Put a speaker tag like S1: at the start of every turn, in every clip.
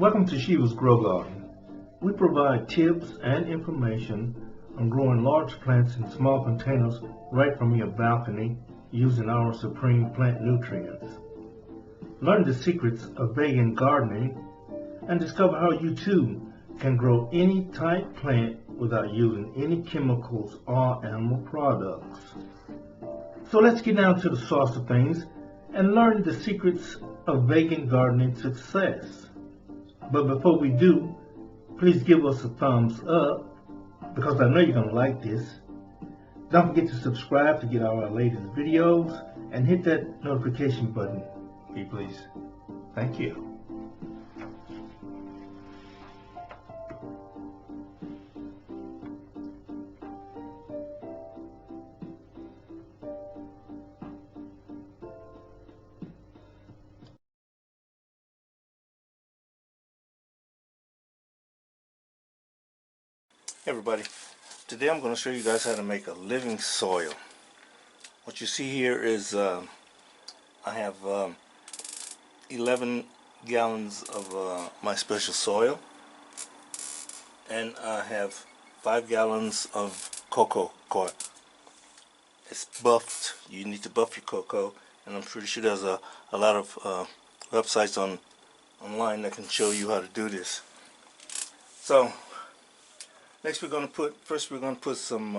S1: Welcome to Shiva's Grow Garden. We provide tips and information on growing large plants in small containers right from your balcony using our supreme plant nutrients. Learn the secrets of vegan gardening and discover how you too can grow any type plant without using any chemicals or animal products. So let's get down to the source of things and learn the secrets of vegan gardening success. But before we do, please give us a thumbs up because I know you're going to like this. Don't forget to subscribe to get our latest videos and hit that notification button, please. Thank you.
S2: Hey everybody, today I'm going to show you guys how to make a living soil. What you see here is I have 11 gallons of my special soil, and I have 5 gallons of cocoa coir. It's buffed. You need to buff your cocoa, and I'm pretty sure there's a lot of websites online that can show you how to do this. So next we're going to put some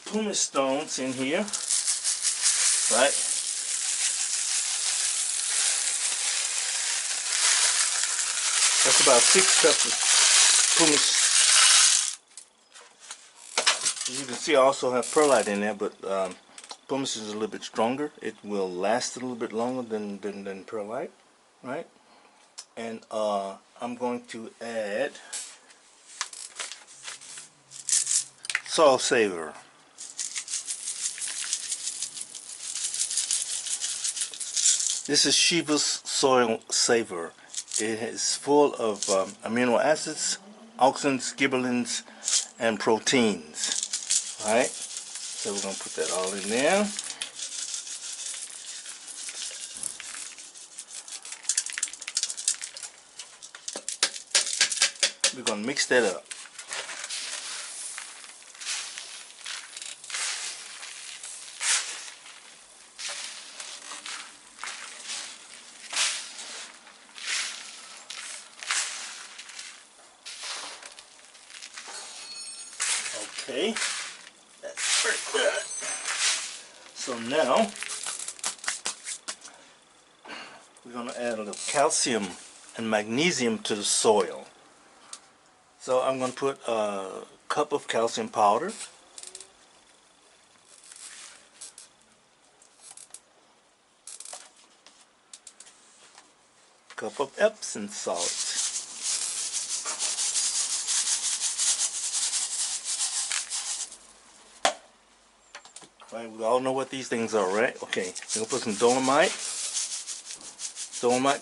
S2: pumice stones in here, right? That's about 6 cups of pumice. As you can see, I also have perlite in there, but pumice is a little bit stronger. It will last a little bit longer than perlite, right? And I'm going to add soil saver. This is Shiva's soil saver. It is full of amino acids, Auxins, Gibberellins, and proteins. Alright, so we're going to put that all in there. We're going to mix that up. Okay, that's pretty good. So now we're going to add a little calcium and magnesium to the soil. So I'm going to put a cup of calcium powder, cup of Epsom salt, right? We all know what these things are, right? Okay, we're going to put some dolomite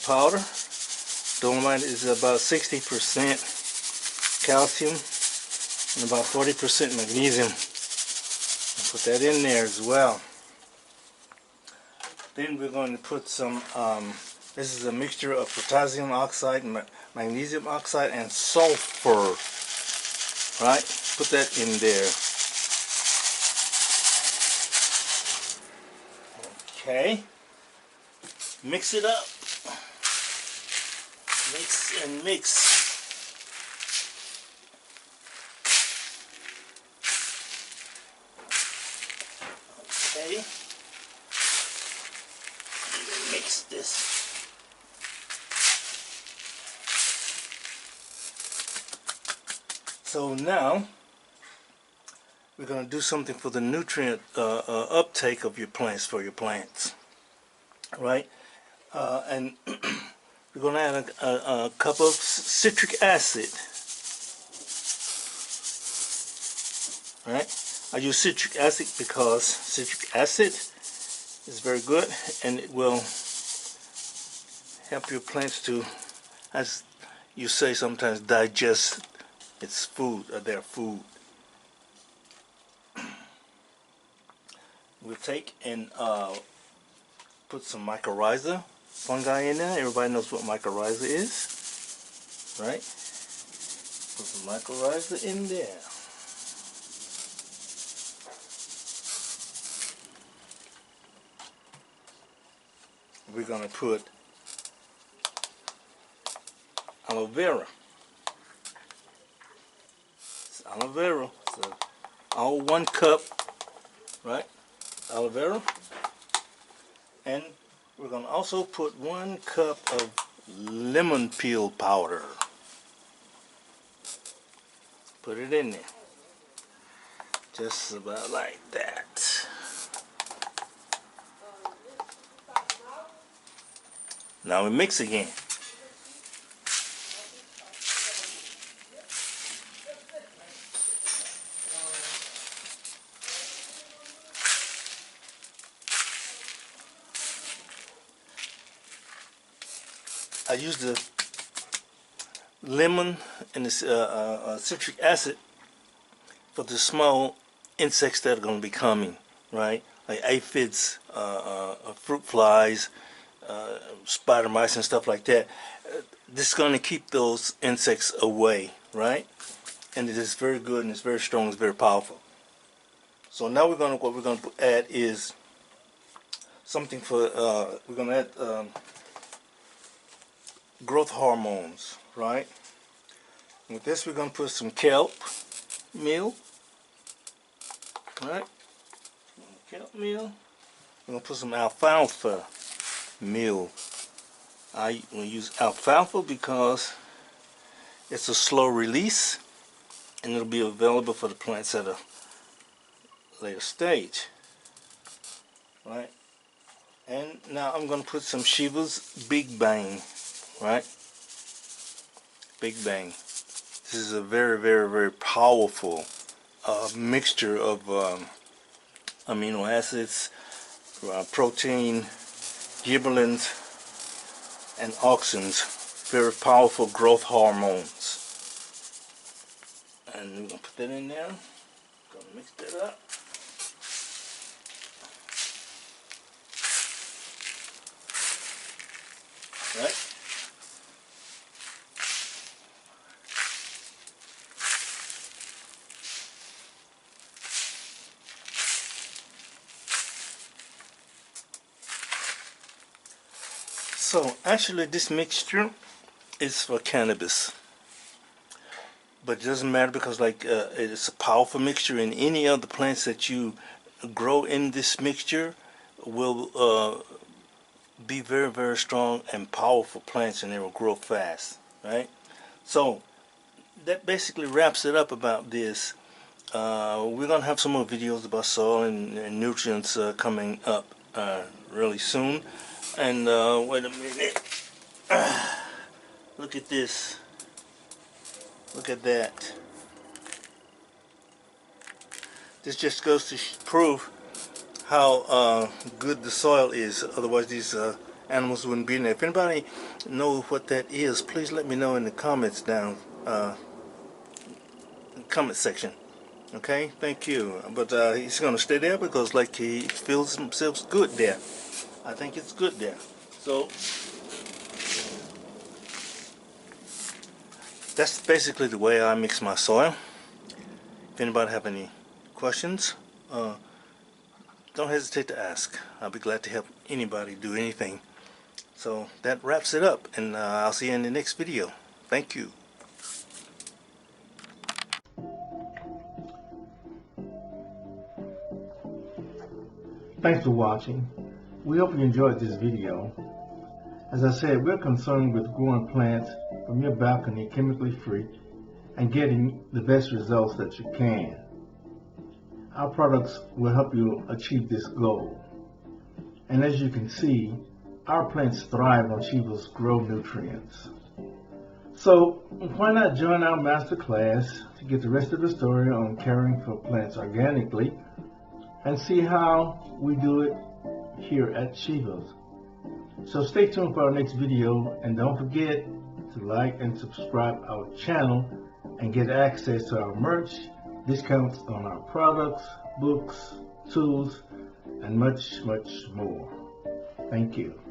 S2: powder. Dolomite is about 60% calcium and about 40% magnesium. I'll put that in there as well. Then we're going to put some, this is a mixture of potassium oxide, magnesium oxide, and sulfur. Right? Put that in there. Okay. Mix it up. Mix and mix. Okay. Mix this. So now we're going to do something for the nutrient uptake of your plants, for your plants, right? And we're going to add a cup of citric acid. Right? I use citric acid because citric acid is very good, and it will help your plants to, as you say sometimes, digest its food, or their food. We'll take and put some mycorrhiza fungi in there. Everybody knows what mycorrhiza is, right? Put some mycorrhiza in there. We're going to put aloe vera. It's aloe vera. So all 1 cup, right? Aloe vera. And we're going to also put 1 cup of lemon peel powder. Put it in there. Just about like that. Now we mix again. I use the lemon and the citric acid for the small insects that are going to be coming, right? Like aphids, fruit flies, spider mice and stuff like that. This is going to keep those insects away, right? And it is very good and it's very strong, it's very powerful. So now what we're going to add is something for, we're going to add growth hormones, right? And with this we're going to put some kelp meal, right? Kelp meal. We're going to put some alfalfa meal. I will use alfalfa because it's a slow release and it'll be available for the plants at a later stage, right? And now I'm going to put some Shiva's Big Bang, right? Big Bang. This is a very, very, very powerful mixture of amino acids, protein, gibberellins, and auxins. Very powerful growth hormones. And we're going to put that in there. Going to mix that up. Right? So actually this mixture is for cannabis, but it doesn't matter because like it's a powerful mixture, and any of the plants that you grow in this mixture will be very, very strong and powerful plants, and they will grow fast, right? So that basically wraps it up about this. We're going to have some more videos about soil and nutrients coming up really soon. And wait a minute. Look at this. Look at that. This just goes to prove how good the soil is. Otherwise these animals wouldn't be in there. If anybody knows what that is, please let me know in the comments down comment section. Okay, thank you. But he's gonna stay there because like he feels himself good there. I think it's good there. So that's basically the way I mix my soil. If anybody have any questions, don't hesitate to ask. I'll be glad to help anybody do anything. So that wraps it up, and I'll see you in the next video. Thank you.
S1: Thanks for watching. We hope you enjoyed this video. As I said, we're concerned with growing plants from your balcony chemically free and getting the best results that you can. Our products will help you achieve this goal. And as you can see, our plants thrive on Shiva's Grow nutrients. So why not join our master class to get the rest of the story on caring for plants organically and see how we do it here at Shiva's. So stay tuned for our next video, and don't forget to like and subscribe our channel and get access to our merch, discounts on our products, books, tools, and much, much more. Thank you.